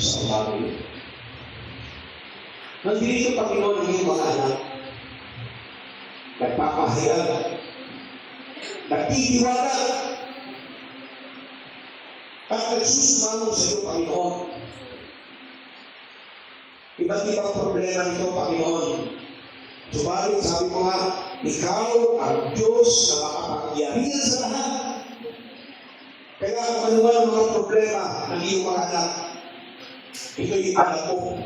sa umaga. Nandito, Panginoon, ang iyong mga anak. Nagpapahayag. Nagtitiwala. At nagsusumamo sa iyo, Panginoon. Iba't ibang problema nito, Panginoon. Subalit, sabi mo nga, ikaw ang Diyos na makapangyarihan sa lahat. Kaya kung ano man ang mga problema ng iyong mga anak, ito'y alam mo.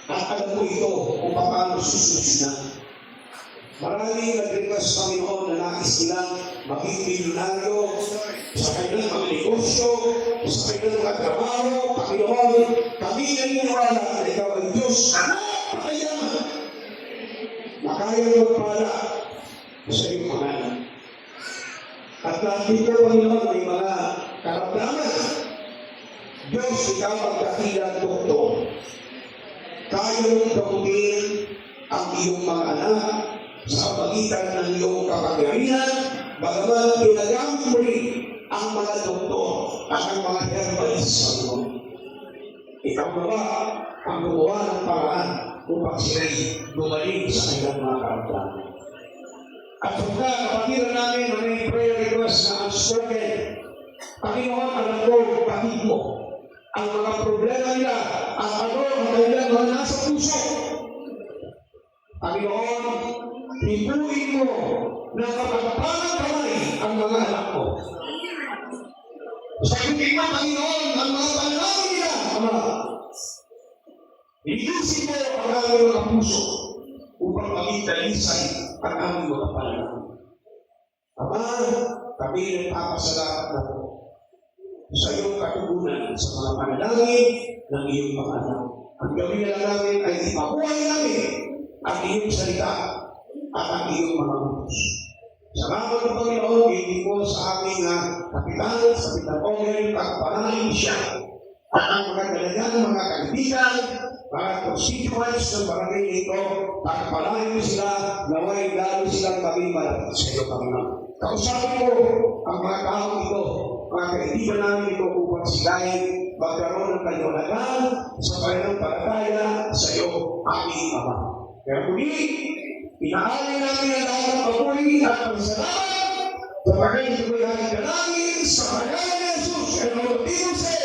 At alam mo ito kung paano susunod. Maraming nag-request, Panginoon, na nais nilang maging milyonaryo sa kanilang mga negosyo, sa kanilang mga trabaho. Panginoon, kami naniniwala na ikaw ang Diyos na napakayaman na kaya magpala sa iyong mga anak. At lahat dito, Panginoon, may mga karamdaman. Diyos, ikaw ang dakilang doktor. Kaya mong gamutin ang iyong mga anak sa pagitan ng iyong kapangyarihan, bagaman pinagamit mo rin ang mga doktor at ang mga herbalist sa iyo. Ikaw ba ang gumawa ng paraan upang sila'y gumaling sa kanilang mga karamdaman? At pagka kapatiran namin na may prayer request na unspoken, Panginoon, alam ko, batid mo ang mga problema nila at ano ang kanilang mga nasa puso. Panginoon, hibuin mo ng kapagpalang kamay ang mga anak ko. Sagutin mo, Panginoon, ang mga panalangin nila, Ama. Ilisin mo ang aming mga puso upang maging talisay ang aming mga panalangin. Ama, kami nagpapasalamat na po sa iyong katugunan sa mga panalangin ng iyong mga anak. Ang gawin na lang namin ay ipabuhay namin ang iyong salita at ang iyong mga utos. Salamat ng Panginoon, hindi po sa aming kapitan, sa Pitapongel, pagpanahin siya. At ang mga dalagang mga kaibigan, mga constituents ng barangay nito, pagpanahin mo sila, naway lalo silang maging malapit sa iyo, Panginoon. Kausapin mo ang mga tao ito, mga kaibigan namin ito upang sila'y magkaroon ng kaliwanagan sa pananampalataya sa iyo, aming Ama. Kaya muli, pinaalay namin ang lahat ng papuri at pagsalamat sa pagkain sa mga dalangin sa pangalan ni Jesus. And all of people say,